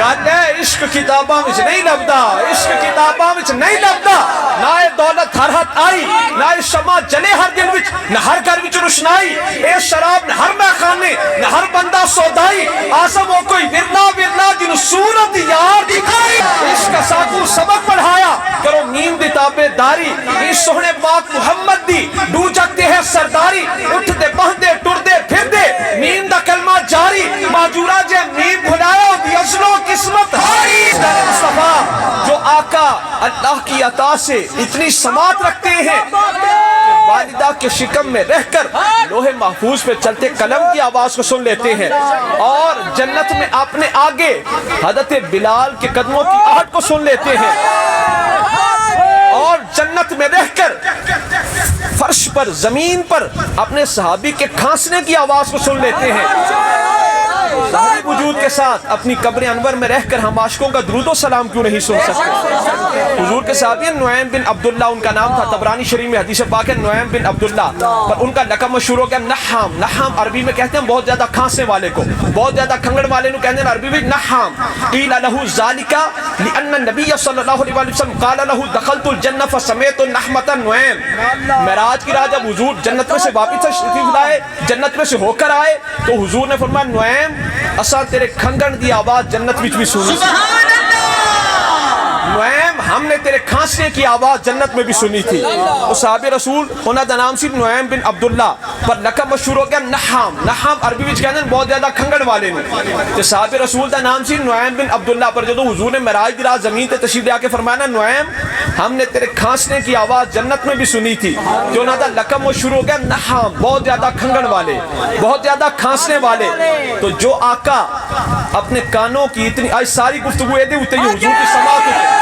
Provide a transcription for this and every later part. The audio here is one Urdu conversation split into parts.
گل ہے عشق کتاباں وچ نہیں لبدا، عشق کتاباں وچ نہیں لبدا، نہ دولت ہر ہاتھ آئی، نہ شمع جلے ہر دل وچ، نہ ہر گھر وچ روشنائی، اے شراب نہ ہر میخانے، نہ ہر بندہ سودائی، آسم ہو کوئی ورنا ورنا جن صورت یار دکھائی، عشق ساکو سبق پڑھایا کرو نیند تابے داری، اس سوہنے پاک محمد دی ڈو جگتے ہے سرداری، اٹھ دے بہندے ٹر دے پھر دے نیند دا کلمہ جاری، ماجورہ جے نیند بھلایا دی ازلو قسمت ہاری۔ مصطفیٰ جو آقا اللہ کی عطا سے اتنی سماعت رکھتے ہیں کہ والدہ کے شکم میں رہ کر لوح محفوظ پہ چلتے قلم کی آواز کو سن لیتے ہیں، اور جنت میں اپنے آگے حضرت بلال کے قدموں کی آہٹ کو سن لیتے ہیں، اور جنت میں رہ کر فرش پر زمین پر اپنے صحابی کے کھانسنے کی آواز کو سن لیتے ہیں۔ ظاہری وجود کے ساتھ اپنی قبر انور میں رہ کر ہم عاشقوں کا درود و سلام کیوں نہیں سن سکتے؟ حضور کے صحابی نعیم بن عبداللہ ان کا نام تھا، طبرانی شریف میں حدیث پاک ہے نعیم بن عبداللہ، پر ان کا لقب مشہور ہو گیا نحام۔ نحام عربی میں کہتے ہیں بہت زیادہ کھانسنے والے کو، بہت زیادہ کھنگڑ والے کو کہتے ہیں عربی میں نحام۔ قیل لہ ذالک لأن النبی صلی اللہ علیہ وسلم قال لہ دخلت الجنہ فسمیت نحمۃ نعیم۔ معراج کی رات جب حضور جنت میں سے واپس تشریف لائے، جنت میں سے ہو کر آئے، تو حضور نے فرمایا نعیم اساں تیرے کھنگن دی آواز جنت وچ بھی سنی، نعیم ہم نے تیرے کھانسنے کی آواز جنت میں بھی سنی تھی۔ وہ صحابی رسول انہاں دا نام سی نعیم بن عبداللہ، پر لقب مشہور ہو گیا نحام۔ نحام عربی وچ کہندے بہت زیادہ کھنگڑ والے نے، تے صحابی رسول دا نام سی نعیم بن عبداللہ، پر جدوں حضور نے معراج دی رات زمین تے تشریف لے کے فرمایا نا نعیم ہم نے تیرے کھانسنے کی آواز جنت میں بھی سنی تھی، جو انہاں دا لقب مشہور ہو گیا نحام، بہت زیادہ کھنگڑ والے، بہت زیادہ کھانسنے والے۔ تو جو آقا اپنے کانوں کی اتنی آج ساری گفتگو ہے دے ہوتے یہ حضور کی سماعت ہوتے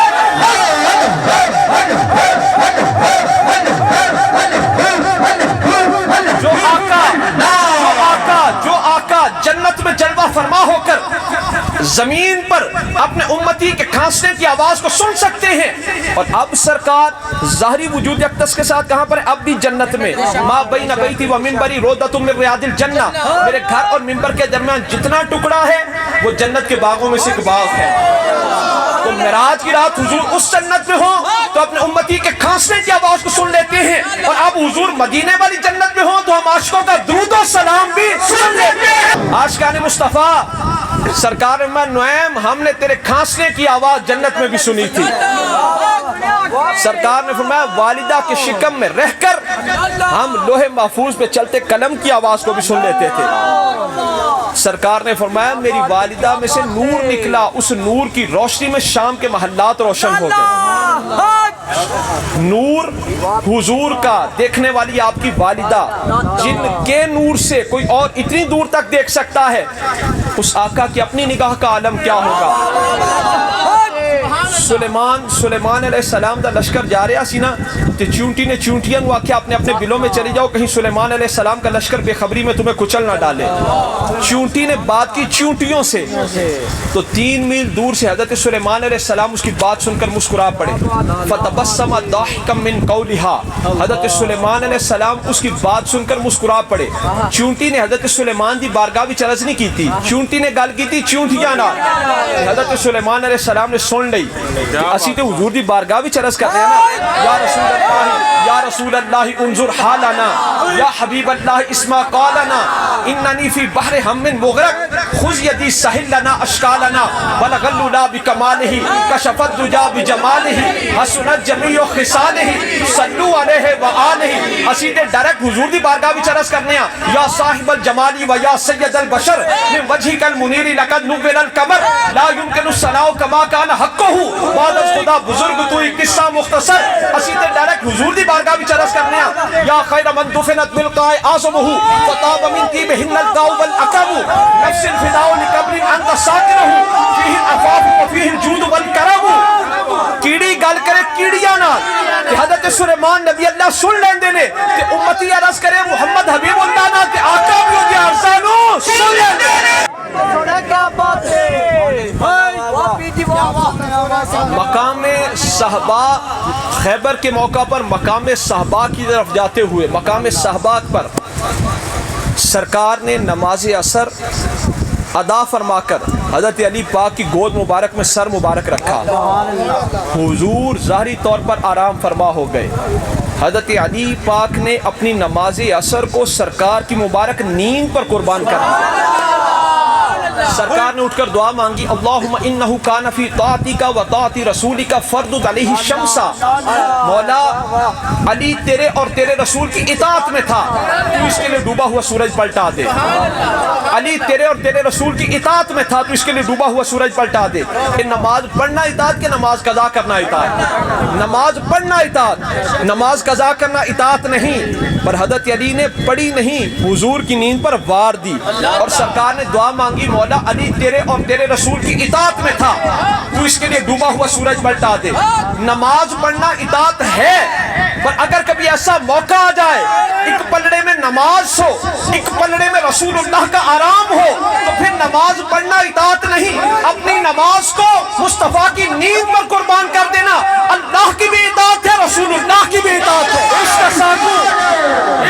جو آقا جنت میں جلوہ فرما ہو کر زمین پر اپنے امتی کے کھانسنے کی آواز کو سن سکتے ہیں، اور اب سرکار ظاہری وجود اقدس کے ساتھ کہاں پر ہے؟ اب بھی جنت میں۔ ما بین بیتی و منبری روضۃ من ریاض الجنہ، میرے گھر اور منبر کے درمیان جتنا ٹکڑا ہے وہ جنت کے باغوں میں سے ایک باغ ہے۔ تو معراج کی رات حضور اس جنت میں ہوں تو اپنے امتی کے کھانسنے کی آواز کو سن لیتے ہیں، اور اب حضور مدینے والی جنت میں ہوں تو ہم عاشقوں کا درود و سلام بھی سن لیتے ہیں۔ عاشقان مصطفیٰ سرکار میں نعیم ہم نے تیرے کھانسنے کی آواز جنت میں بھی سنی تھی۔ سرکار نے فرمایا والدہ کے شکم میں رہ کر ہم لوح محفوظ پہ چلتے قلم کی آواز کو بھی سن لیتے تھے۔ سرکار نے فرمایا میری والدہ میں سے نور نکلا، اس نور کی روشنی میں شام کے محلات روشن ہو گئے۔ نور حضور کا دیکھنے والی آپ کی والدہ، جن کے نور سے کوئی اور اتنی دور تک دیکھ سکتا ہے، اس آقا کی اپنی نگاہ کا عالم کیا ہوگا؟ سلیمان علیہ السلام دا لشکر جا رہا سی نا، تے چونٹی نے چونٹیاں نو آکھیا اپنے اپنے بلوں میں چلی جاؤ، کہیں سلیمان علیہ السلام کا لشکر بے خبری میں تمہیں کچل نہ ڈالے۔ چونٹی نے بات کی چونٹیوں سے، تو 3 میل دور سے حضرت سلیمان علیہ السلام اس کی بات سن کر مسکرا پڑے۔ فتبسم ضاحکا من قولها، حضرت سلیمان علیہ السلام اس کی بات سن کر مسکرا پڑے۔ چونٹی نے حضرت سلیمان دی بارگاہ وچ عرض نہیں کی تھی، چونٹی نے گل کی تھی چونٹیاں نال۔ حضرت سلیمان علیہ السلام نے سن لئی کہ اسی تے حضور دی بارگاہ وچ عرض کرتے ہیں نا، یا رسول اللہ انظر حالنا، یا حبیب اللہ اسمع قالنا، اننی فی بحر ہم مغرق، خذ یدی سہل لنا اشکالنا، بلغ العلا بکمالہ، کشف الدجا بجمالہ، حسنت جمیع خصالہ، صلو علیہ وآلہ۔ اسی تے ڈائریکٹ حضور دی بارگاہ وچ عرض کرنے ہیں، یا صاحب الجمال و یا سید البشر، من وجہک المنیر لقد نور القمر، لا یمکن الصلاۃ کما کان حقہ، بعد از خدا بزرگ تو ایک قصہ مختصر۔ اسی تے ڈائریکٹ حضور دی بارگاہ وچ عرض کرنے ہیں، یا خیر من دفنت بالقاع اعظمہ، فطاب من طیبہن القاع والعقب، نفس الفداء لقبر انت ساکنہ، فیہ العفاف وفیہ الجود والکرم۔ کیڑی گل کرے کیڑیاں نال کہ حضرت سلیمان نبی اللہ سن لیندے نے، تے امتی عرض کرے محمد حبیب اللہ نال تے آقا بھی دی ارزانو سن لیندے نے۔ مقام صحبہ خیبر کے موقع پر مقام صحبہ کی طرف جاتے ہوئے مقام صحبہ پر سرکار نے نماز عصر ادا فرما کر حضرت علی پاک کی گود مبارک میں سر مبارک رکھا، حضور ظاہری طور پر آرام فرما ہو گئے۔ حضرت علی پاک نے اپنی نماز عصر کو سرکار کی مبارک نیند پر قربان کر دیا۔ سرکار نے اٹھ کر دعا مانگی، اللہم انہو کان فی طاعتک و طاعت رسولک فردد علیہ الشمس، مولا علی تیرے اور تیرے رسول کی اطاعت میں تھا، تو اس کے لیے ڈوبا ہوا سورج پلٹا دے۔ علی تیرے اور تیرے رسول کی اطاعت میں تھا، تو اس کے لیے ڈوبا ہوا سورج پلٹا دے۔ کہ نماز پڑھنا اطاعت کہ نماز قضا کرنا اطاعت؟ نماز پڑھنا اطاعت، نماز قضا کرنا اطاعت نہیں۔ پر حضرت علی نے پڑھی نہیں، حضور کی نیند پر وار دی، اور سرکار نے دعا مانگی، مولا علی تیرے اور تیرے رسول کی اطاعت میں تھا، تو اس کے لیے ڈوبا ہوا سورج پلٹا دے۔ نماز پڑھنا اطاعت ہے، پر اگر کبھی ایسا موقع آ جائے ایک پلڑے میں نماز ہو، ایک پلڑے میں رسول اللہ کا آرام ہو، تو پھر نماز پڑھنا اطاعت نہیں، اپنی نماز کو مصطفیٰ کی نیند پر قربان کر دینا اللہ کی بھی اطاعت ہے، رسول اللہ کی بھی اطاعت ہے۔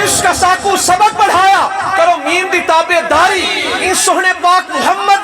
عشق کا ساکو سبق بڑھایا کرو، میم دی تابع داری، ان سہنے پاک محمد